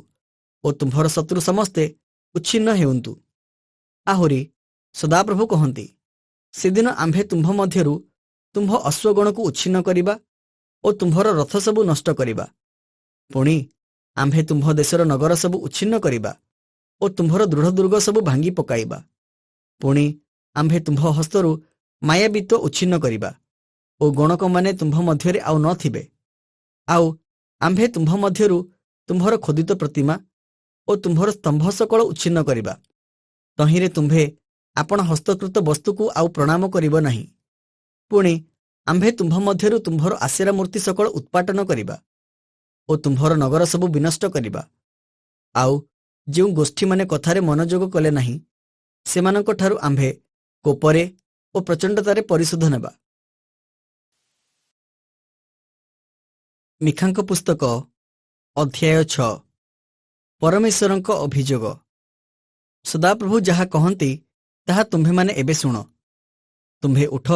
ଓ ତୁମ୍ଭର ଶତ୍ରୁ ସମସ୍ତେ ଉଚ୍ଛିନ୍ନ ହେଉନ୍ତୁ। ଆହୁରି ସଦାପ୍ରଭୁ କହନ୍ତି, ସେଦିନ ଆମ୍ଭେ ତୁମ୍ଭ ମଧ୍ୟରୁ ତୁମ୍ଭ ଅଶ୍ୱଗଣକୁ ଉଚ୍ଛିନ୍ନ କରିବା ଓ ତୁମ୍ଭର ରଥ ସବୁ ନଷ୍ଟ କରିବା। ପୁଣି ଆମ୍ଭେ ତୁମ୍ଭ ଦେଶର ନଗର ସବୁ ଉଚ୍ଛିନ୍ନ କରିବା ଓ ତୁମ୍ଭର ଦୃଢ଼ ଦୁର୍ଗ ସବୁ ଭାଙ୍ଗି ପକାଇବା। ପୁଣି ଆମ୍ଭେ ତୁମ୍ଭ ହସ୍ତରୁ ମାୟାବିତ୍ୱ ଉଚ୍ଛିନ୍ନ କରିବା ଓ ଗଣକମାନେ ତୁମ୍ଭ ମଧ୍ୟରେ ଆଉ ନଥିବେ। ଆଉ ଆମ୍ଭେ ତୁମ୍ଭ ମଧ୍ୟରୁ ତୁମ୍ଭର ଖୋଦିତ ପ୍ରତିମା ଓ ତୁମ୍ଭର ସ୍ତମ୍ଭ ସକଳ ଉଚ୍ଛିନ୍ନ କରିବା। ତହିଁରେ ତୁମ୍ଭେ ଆପଣ ହସ୍ତକୃତ ବସ୍ତୁକୁ ଆଉ ପ୍ରଣାମ କରିବ ନାହିଁ। ପୁଣି ଆମ୍ଭେ ତୁମ୍ଭ ମଧ୍ୟରୁ ତୁମ୍ଭର ଆଶେରା ମୂର୍ତ୍ତି ସକଳ ଉତ୍ପାଟନ କରିବା ଓ ତୁମ୍ଭର ନଗର ସବୁ ବିନଷ୍ଟ କରିବା। ଆଉ ଯେଉଁ ଗୋଷ୍ଠୀମାନେ କଥାରେ ମନୋଯୋଗ କଲେ ନାହିଁ, ସେମାନଙ୍କଠାରୁ ଆମ୍ଭେ କୋପରେ ଓ ପ୍ରଚଣ୍ଡତାରେ ପରିଶୋଧ ନେବା। ମିଖାଙ୍କ ପୁସ୍ତକ ଅଧ୍ୟାୟ 6। ପରମେଶ୍ୱରଙ୍କ ଅଭିଯୋଗ। ସଦାପ୍ରଭୁ ଯାହା କହନ୍ତି ତାହା ତୁମ୍ଭେମାନେ ଏବେ ଶୁଣ। ତୁମ୍ଭେ ଉଠ,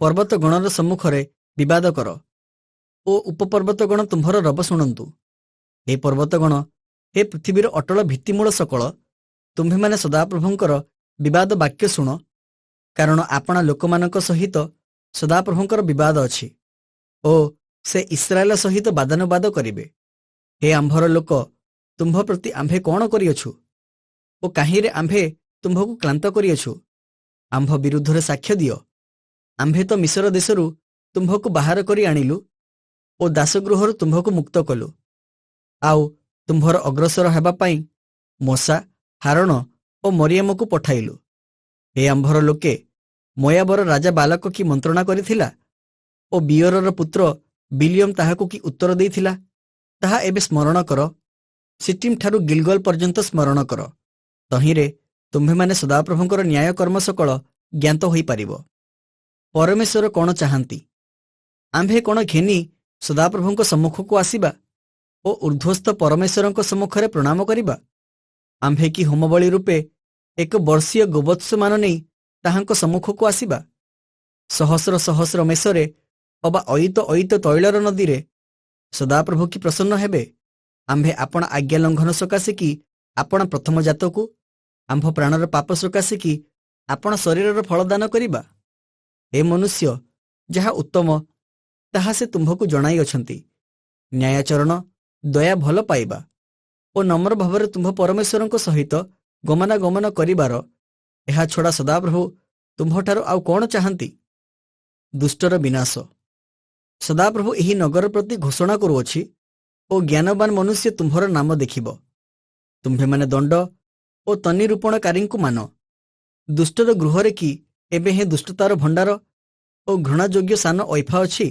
ପର୍ବତ ଗଣର ସମ୍ମୁଖରେ ବିବାଦ କର ଓ ଉପପର୍ବତଗଣ ତୁମ୍ଭର ରବ ଶୁଣନ୍ତୁ। ହେ ପର୍ବତଗଣ, ହେ ପୃଥିବୀର ଅଟଳ ଭିତ୍ତିମୂଳ ସକଳ, ତୁମ୍ଭେମାନେ ସଦାପ୍ରଭୁଙ୍କର ବିବାଦ ବାକ୍ୟ ଶୁଣ, କାରଣ ଆପଣା ଲୋକମାନଙ୍କ ସହିତ ସଦାପ୍ରଭୁଙ୍କର ବିବାଦ ଅଛି ଓ ସେ ଇସ୍ରାଏଲ ସହିତ ବାଦାନୁବାଦ କରିବେ। ହେ ଆମ୍ଭର ଲୋକ, ତୁମ୍ଭ ପ୍ରତି ଆମ୍ଭେ କ'ଣ କରିଅଛୁ ଓ କାହିଁରେ ଆମ୍ଭେ ତୁମ୍ଭକୁ କ୍ଳାନ୍ତ କରିଅଛୁ? ଆମ୍ଭ ବିରୁଦ୍ଧରେ ସାକ୍ଷ୍ୟ ଦିଅ। ଆମ୍ଭେ ତ ମିଶର ଦେଶରୁ ତୁମ୍ଭକୁ ବାହାର କରି ଆଣିଲୁ ଓ ଦାସଗୃହରୁ ତୁମ୍ଭକୁ ମୁକ୍ତ କଲୁ। ଆଉ ତୁମ୍ଭର ଅଗ୍ରସର ହେବା ପାଇଁ ମୋଶା, ହାରଣ ଓ ମରିୟମକୁ ପଠାଇଲୁ। ହେ ଆମ୍ଭର ଲୋକେ, ମୋୟାବର ରାଜା ବାଲକ କି ମନ୍ତ୍ରଣା କରିଥିଲା ଓ ବିୟରର ପୁତ୍ର ବିଲିୟମ ତାହାକୁ କି ଉତ୍ତର ଦେଇଥିଲା, ତାହା ଏବେ ସ୍ମରଣ କର। ସିଟିମ୍ ଠାରୁ ଗିଲଗଲ ପର୍ଯ୍ୟନ୍ତ ସ୍ମରଣ କର। ତହିଁରେ ତୁମ୍ଭେମାନେ ସଦାପ୍ରଭୁଙ୍କର ନ୍ୟାୟ କର୍ମ ସକଳ ଜ୍ଞାତ ହୋଇପାରିବ। ପରମେଶ୍ୱର କ'ଣ ଚାହାନ୍ତି? ଆମ୍ଭେ କ'ଣ ଘେନି ସଦାପ୍ରଭୁଙ୍କ ସମ୍ମୁଖକୁ ଆସିବା ଓ ଉର୍ଦ୍ଧ୍ୱସ୍ଥ ପରମେଶ୍ୱରଙ୍କ ସମ୍ମୁଖରେ ପ୍ରଣାମ କରିବା? ଆମ୍ଭେ କି ହୋମବଳୀ ରୂପେ 1 ବର୍ଷୀୟ ଗୋବତ୍ସମାନ ନେଇ ତାହାଙ୍କ ସମ୍ମୁଖକୁ ଆସିବା? ସହସ୍ର ସହସ୍ର ମେଷରେ ଅବା ଅୟିତ ଅୟିତ ତୈଳର ନଦୀରେ ସଦାପ୍ରଭୁ କି ପ୍ରସନ୍ନ ହେବେ? ଆମ୍ଭେ ଆପଣା ଆଜ୍ଞା ଲଙ୍ଘନ ସକାଶେ କି ଆପଣା ପ୍ରଥମ ଜାତକୁ, ଆମ୍ଭ ପ୍ରାଣର ପାପ ସକାଶେ କି ଆପଣା ଶରୀରର ଫଳଦାନ କରିବା? ଏ ମନୁଷ୍ୟ, ଯାହା ଉତ୍ତମ ତାହା ସେ ତୁମ୍ଭକୁ ଜଣାଇଅଛନ୍ତି। ନ୍ୟାୟାଚରଣ, ଦୟା, ଭଲ ପାଇବା ଓ ନମ୍ର ଭାବରେ ତୁମ୍ଭ ପରମେଶ୍ୱରଙ୍କ ସହିତ ଗମନାଗମନ କରିବାର, ଏହା ଛଡ଼ା ସଦାପ୍ରଭୁ ତୁମ୍ଭଠାରୁ ଆଉ କ'ଣ ଚାହାନ୍ତି? ଦୁଷ୍ଟର ବିନାଶ। ସଦାପ୍ରଭୁ ଏହି ନଗର ପ୍ରତି ଘୋଷଣା କରୁଅଛି ଓ ଜ୍ଞାନବାନ ମନୁଷ୍ୟ ତୁମ୍ଭର ନାମ ଦେଖିବ। ତୁମ୍ଭେମାନେ ଦଣ୍ଡ ଓ ତନିରୂପଣକାରୀଙ୍କୁ ମାନ। ଦୁଷ୍ଟର ଗୃହରେ କି ଏବେ ହେଁ ଦୁଷ୍ଟତାର ଭଣ୍ଡାର ଓ ଘୃଣାଯୋଗ୍ୟ ସାନ ଐଫା ଅଛି?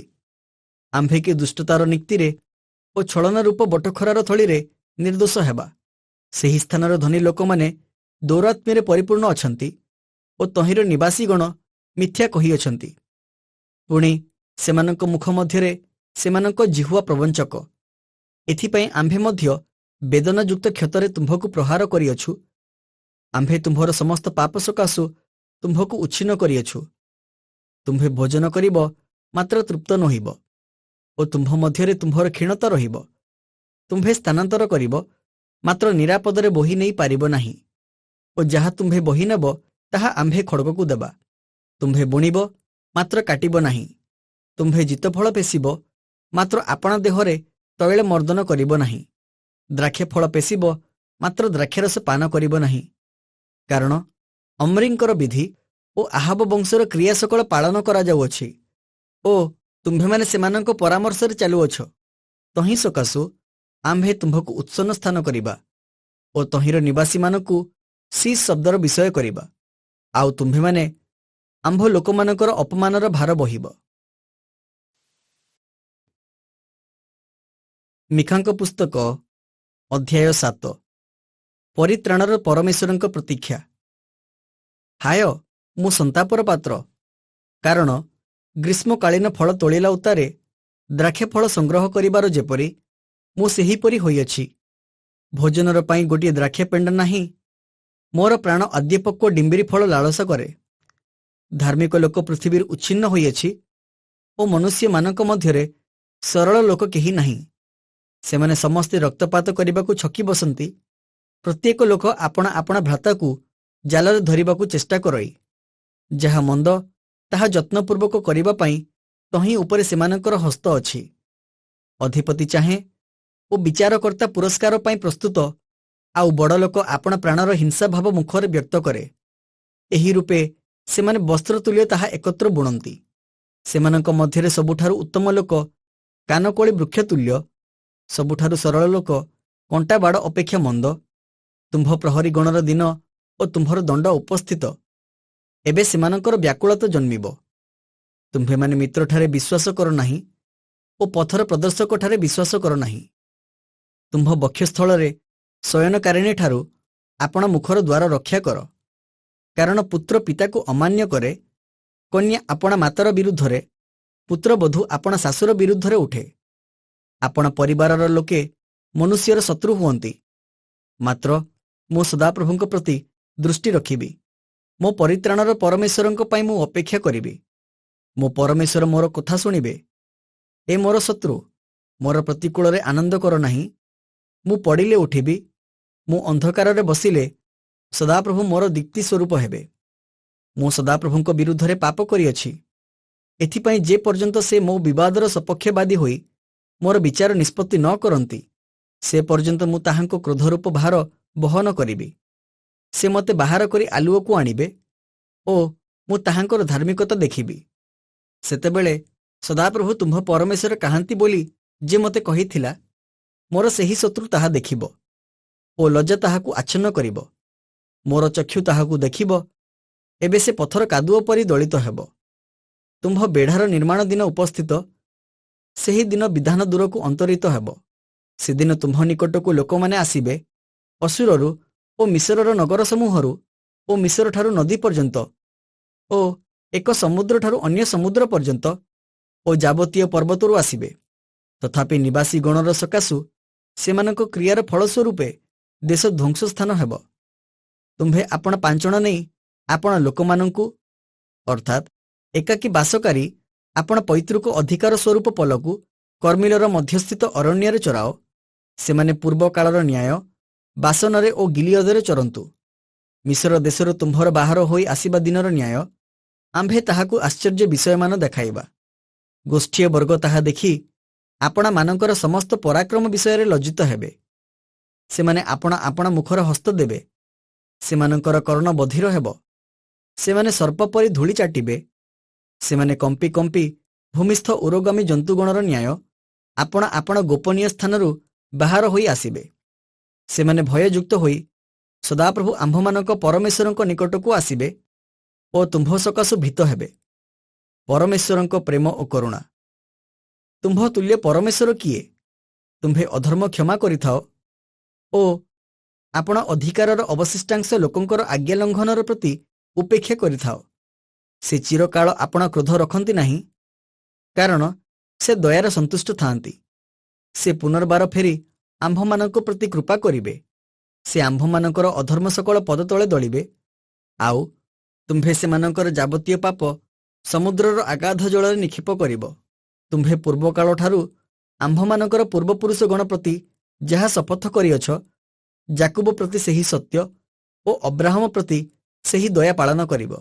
ଆମ୍ଭେ କି ଦୁଷ୍ଟତାର ନିକ୍ତିରେ ଓ ଛଳନା ରୂପ ବଟଖରାର ଥଳିରେ ନିର୍ଦ୍ଦୋଷ ହେବା? ସେହି ସ୍ଥାନର ଧନୀ ଲୋକମାନେ ଦୌରାତ୍ମ୍ୟରେ ପରିପୂର୍ଣ୍ଣ ଅଛନ୍ତି ଓ ତହିଁର ନିବାସୀଗଣ ମିଥ୍ୟା କହିଅଛନ୍ତି। ପୁଣି ସେମାନଙ୍କ ମୁଖ ମଧ୍ୟରେ ସେମାନଙ୍କ ଜିହ୍ୱା ପ୍ରବଞ୍ଚକ। ଏଥିପାଇଁ ଆମ୍ଭେ ମଧ୍ୟ ବେଦନାଯୁକ୍ତ କ୍ଷତରେ ତୁମ୍ଭକୁ ପ୍ରହାର କରିଅଛୁ। ଆମ୍ଭେ ତୁମ୍ଭର ସମସ୍ତ ପାପ ସକାଶୁ ତୁମ୍ଭକୁ ଉଚ୍ଛିନ୍ନ କରିଅଛୁ। ତୁମ୍ଭେ ଭୋଜନ କରିବ, ମାତ୍ର ତୃପ୍ତ ନୋହିବ ଓ ତୁମ୍ଭ ମଧ୍ୟରେ ତୁମ୍ଭର କ୍ଷୀଣତା ରହିବ। ତୁମ୍ଭେ ସ୍ଥାନାନ୍ତର କରିବ, ମାତ୍ର ନିରାପଦରେ ବୋହି ନେଇ ପାରିବ ନାହିଁ ଓ ଯାହା ତୁମ୍ଭେ ବୋହି ନେବ ତାହା ଆମ୍ଭେ ଖଡ଼ଗକୁ ଦେବା। ତୁମ୍ଭେ ବୁଣିବ, ମାତ୍ର କାଟିବ ନାହିଁ। ତୁମ୍ଭେ ଜିତଫଳ ପେଷିବ, ମାତ୍ର ଆପଣା ଦେହରେ ତୈଳ ମର୍ଦ୍ଦନ କରିବ ନାହିଁ। ଦ୍ରାକ୍ଷେ ଫଳ ପେଷିବ, ମାତ୍ର ଦ୍ରାକ୍ଷାରସ ପାନ କରିବ ନାହିଁ। କାରଣ ଅମ୍ରିଙ୍କର ବିଧି ଓ ଆହାବ ବଂଶର କ୍ରିୟା ସକଳ ପାଳନ କରାଯାଉଅଛି ଓ ତୁମ୍ଭେମାନେ ସେମାନଙ୍କ ପରାମର୍ଶରେ ଚାଲୁଅଛ। ତହିଁ ସକାଶୁ ଆମ୍ଭେ ତୁମ୍ଭକୁ ଉତ୍ସନ୍ନ ସ୍ଥାନ କରିବା ଓ ତହିଁର ନିବାସୀମାନଙ୍କୁ ଶୀଷ୍ ଶବ୍ଦର ବିଷୟ କରିବା, ଆଉ ତୁମ୍ଭେମାନେ ଆମ୍ଭ ଲୋକମାନଙ୍କର ଅପମାନର ଭାର ବହିବ। ମିକାଙ୍କ ପୁସ୍ତକ ଅଧ୍ୟାୟ 7। ପରିତ୍ରାଣର ପରମେଶ୍ୱରଙ୍କ ପ୍ରତୀକ୍ଷା। ହାୟ, ମୁଁ ସନ୍ତାପର ପାତ୍ର, କାରଣ ଗ୍ରୀଷ୍ମକାଳୀନ ଫଳ ତୋଳିଲା ଉତ୍ତାରେ ଦ୍ରାକ୍ଷେ ଫଳ ସଂଗ୍ରହ କରିବାର ଯେପରି ମୁଁ ସେହିପରି ହୋଇଅଛି। ଭୋଜନର ପାଇଁ ଗୋଟିଏ ଦ୍ରାକ୍ଷେ ପେଣ୍ଡ ନାହିଁ। ମୋର ପ୍ରାଣ ଆଦ୍ୟପକ୍ୱ ଡିମ୍ବିରି ଫଳ ଲାଳସା କରେ। ଧାର୍ମିକ ଲୋକ ପୃଥିବୀରୁ ଉଚ୍ଛିନ୍ନ ହୋଇଅଛି ଓ ମନୁଷ୍ୟମାନଙ୍କ ମଧ୍ୟରେ ସରଳ ଲୋକ କେହି ନାହିଁ। ସେମାନେ ସମସ୍ତେ ରକ୍ତପାତ କରିବାକୁ ଛକି ବସନ୍ତି। ପ୍ରତ୍ୟେକ ଲୋକ ଆପଣା ଆପଣା ଭ୍ରାତାକୁ ଜାଲରେ ଧରିବାକୁ ଚେଷ୍ଟା କରଇ। ଯାହା ମନ୍ଦ ତାହା ଯତ୍ନପୂର୍ବକ କରିବା ପାଇଁ ତହିଁ ଉପରେ ସେମାନଙ୍କର ହସ୍ତ ଅଛି। ଅଧିପତି ଚାହେଁ ଓ ବିଚାରକର୍ତ୍ତା ପୁରସ୍କାର ପାଇଁ ପ୍ରସ୍ତୁତ, ଆଉ ବଡ଼ ଲୋକ ଆପଣା ପ୍ରାଣର ହିଂସାଭାବ ମୁଖରେ ବ୍ୟକ୍ତ କରେ। ଏହି ରୂପେ ସେମାନେ ବସ୍ତ୍ରତୁଲ୍ୟ ତାହା ଏକତ୍ର ବୁଣନ୍ତି। ସେମାନଙ୍କ ମଧ୍ୟରେ ସବୁଠାରୁ ଉତ୍ତମ ଲୋକ କାନକୋଳି ବୃକ୍ଷତୁଲ୍ୟ, ସବୁଠାରୁ ସରଳ ଲୋକ କଣ୍ଟା ବାଡ଼ ଅପେକ୍ଷା ମନ୍ଦ। ତୁମ୍ଭ ପ୍ରହରୀ ଗଣର ଦିନ ଓ ତୁମ୍ଭର ଦଣ୍ଡ ଉପସ୍ଥିତ। ଏବେ ସେମାନଙ୍କର ବ୍ୟାକୁଳତା ଜନ୍ମିବ। ତୁମ୍ଭେମାନେ ମିତ୍ରଠାରେ ବିଶ୍ୱାସ କର ନାହିଁ ଓ ପଥର ପ୍ରଦର୍ଶକଠାରେ ବିଶ୍ୱାସ କର ନାହିଁ। ତୁମ୍ଭ ବକ୍ଷସ୍ଥଳରେ ଶୟନକାରିଣୀଠାରୁ ଆପଣ ମୁଖର ଦ୍ୱାର ରକ୍ଷା କର। କାରଣ ପୁତ୍ର ପିତାକୁ ଅମାନ୍ୟ କରେ, କନ୍ୟା ଆପଣା ମାତାର ବିରୁଦ୍ଧରେ, ପୁତ୍ରବଧୂ ଆପଣା ଶାଶୁର ବିରୁଦ୍ଧରେ ଉଠେ। ଆପଣା ପରିବାରର ଲୋକେ ମନୁଷ୍ୟର ଶତ୍ରୁ ହୁଅନ୍ତି। ମାତ୍ର ମୁଁ ସଦାପ୍ରଭୁଙ୍କ ପ୍ରତି ଦୃଷ୍ଟି ରଖିବି। ମୋ ପରିତ୍ରାଣର ପରମେଶ୍ୱରଙ୍କ ପାଇଁ ମୁଁ ଅପେକ୍ଷା କରିବି। ମୋ ପରମେଶ୍ୱର ମୋର କଥା ଶୁଣିବେ। ଏ ମୋର ଶତ୍ରୁ, ମୋର ପ୍ରତିକୂଳରେ ଆନନ୍ଦ କର ନାହିଁ। ମୁଁ ପଡ଼ିଲେ ଉଠିବି, ମୁଁ ଅନ୍ଧକାରରେ ବସିଲେ ସଦାପ୍ରଭୁ ମୋର ଦୀପ୍ତି ସ୍ୱରୂପ ହେବେ। ମୁଁ ସଦାପ୍ରଭୁଙ୍କ ବିରୁଦ୍ଧରେ ପାପ କରିଅଛି। ଏଥିପାଇଁ ଯେ ପର୍ଯ୍ୟନ୍ତ ସେ ମୋ ବିବାଦର ସପକ୍ଷବାଦୀ ହୋଇ ମୋର ବିଚାର ନିଷ୍ପତ୍ତି ନ କରନ୍ତି, ସେ ପର୍ଯ୍ୟନ୍ତ ମୁଁ ତାହାଙ୍କ କ୍ରୋଧରୂପ ଭାର ବହନ କରିବି। ସେ ମୋତେ ବାହାର କରି ଆଲୁଅକୁ ଆଣିବେ ଓ ମୁଁ ତାହାଙ୍କର ଧାର୍ମିକତା ଦେଖିବି। ସେତେବେଳେ ସଦାପ୍ରଭୁ ତୁମ୍ଭ ପରମେଶ୍ୱର କାହାନ୍ତି ବୋଲି ଯେ ମୋତେ କହିଥିଲା, ମୋର ସେହି ଶତ୍ରୁ ତାହା ଦେଖିବ ଓ ଲଜ୍ଜା ତାହାକୁ ଆଚ୍ଛନ୍ନ କରିବ। ମୋର ଚକ୍ଷୁ ତାହାକୁ ଦେଖିବ। ଏବେ ସେ ପଥର କାଦୁଅ ପରି ଦଳିତ ହେବ। ତୁମ୍ଭ ବେଢ଼ାର ନିର୍ମାଣ ଦିନ ଉପସ୍ଥିତ। ସେହି ଦିନ ବିଧାନ ଦୂରକୁ ଅନ୍ତରିତ ହେବ। ସେଦିନ ତୁମ୍ଭ ନିକଟକୁ ଲୋକମାନେ ଆସିବେ ଅସୁରରୁ ଓ ମିଶରର ନଗର ସମୂହରୁ ଓ ମିଶରଠାରୁ ନଦୀ ପର୍ଯ୍ୟନ୍ତ ଓ ଏକ ସମୁଦ୍ରଠାରୁ ଅନ୍ୟ ସମୁଦ୍ର ପର୍ଯ୍ୟନ୍ତ ଓ ଯାବତୀୟ ପର୍ବତରୁ ଆସିବେ। ତଥାପି ନିବାସୀ ଗଣର ସକାଶୁ ସେମାନଙ୍କ କ୍ରିୟାର ଫଳସ୍ୱରୂପେ ଦେଶ ଧ୍ୱଂସସ୍ଥାନ ହେବ। ତୁମ୍ଭେ ଆପଣ ପାଞ୍ଚଣ ନେଇ ଆପଣ ଲୋକମାନଙ୍କୁ, ଅର୍ଥାତ୍ ଏକାକୀ ବାସକାରୀ ଆପଣ ପୈତୃକ ଅଧିକାର ସ୍ୱରୂପ ପଲକୁ କର୍ମିଲର ମଧ୍ୟସ୍ଥିତ ଅରଣ୍ୟରେ ଚରାଅ। ସେମାନେ ପୂର୍ବକାଳର ନ୍ୟାୟ ବାସନରେ ଓ ଗିଲିୟଦରେ ଚରନ୍ତୁ। ମିଶ୍ର ଦେଶରୁ ତୁମ୍ଭର ବାହାର ହୋଇ ଆସିବା ଦିନର ନ୍ୟାୟ ଆମ୍ଭେ ତାହାକୁ ଆଶ୍ଚର୍ଯ୍ୟ ବିଷୟମାନ ଦେଖାଇବା। ଗୋଷ୍ଠୀୟ ବର୍ଗ ତାହା ଦେଖି ଆପଣାମାନଙ୍କର ସମସ୍ତ ପରାକ୍ରମ ବିଷୟରେ ଲଜ୍ଜିତ ହେବେ। ସେମାନେ ଆପଣା ଆପଣା ମୁଖର ହସ୍ତ ଦେବେ। ସେମାନଙ୍କର କର୍ଣ୍ଣ ବଧିର ହେବ। ସେମାନେ ସର୍ପ ପରି ଧୂଳି ଚାଟିବେ। ସେମାନେ କମ୍ପି କମ୍ପି ଭୂମିସ୍ଥ ଉରୋଗାମୀ ଜନ୍ତୁଗଣର ନ୍ୟାୟ ଆପଣା ଆପଣା ଗୋପନୀୟ ସ୍ଥାନରୁ ବାହାର ହୋଇ ଆସିବେ। ସେମାନେ ଭୟଯୁକ୍ତ ହୋଇ ସଦାପ୍ରଭୁ ଆମ୍ଭମାନଙ୍କ ପରମେଶ୍ୱରଙ୍କ ନିକଟକୁ ଆସିବେ ଓ ତୁମ୍ଭ ସକାଶୁ ଭୀତ ହେବେ। ପରମେଶ୍ୱରଙ୍କ ପ୍ରେମ ଓ କରୁଣା। ତୁମ୍ଭ ତୁଲ୍ୟ ପରମେଶ୍ୱର କିଏ? ତୁମ୍ଭେ ଅଧର୍ମ କ୍ଷମା କରିଥାଅ ଓ ଆପଣ ଅଧିକାରର ଅବଶିଷ୍ଟାଂଶ ଲୋକଙ୍କର ଆଜ୍ଞା ଲଙ୍ଘନର ପ୍ରତି ଉପେକ୍ଷା କରିଥାଅ। ସେ ଚିରକାଳ ଆପଣା କ୍ରୋଧ ରଖନ୍ତି ନାହିଁ, କାରଣ ସେ ଦୟାରେ ସନ୍ତୁଷ୍ଟ ଥାଆନ୍ତି। ସେ ପୁନର୍ବାର ଫେରି ଆମ୍ଭମାନଙ୍କ ପ୍ରତି କୃପା କରିବେ। ସେ ଆମ୍ଭମାନଙ୍କର ଅଧର୍ମ ସକଳ ପଦ ତଳେ ଦଳିବେ। ଆଉ ତୁମ୍ଭେ ସେମାନଙ୍କର ଯାବତୀୟ ପାପ ସମୁଦ୍ରର ଆଗାଧ ଜଳରେ ନିକ୍ଷେପ କରିବ। ତୁମ୍ଭେ ପୂର୍ବକାଳଠାରୁ ଆମ୍ଭମାନଙ୍କର ପୂର୍ବପୁରୁଷଗଣ ପ୍ରତି ଯାହା ଶପଥ କରିଅଛ, ଯାକୁବ ପ୍ରତି ସେହି ସତ୍ୟ ଓ ଅବ୍ରାହମ ପ୍ରତି ସେହି ଦୟା ପାଳନ କରିବ।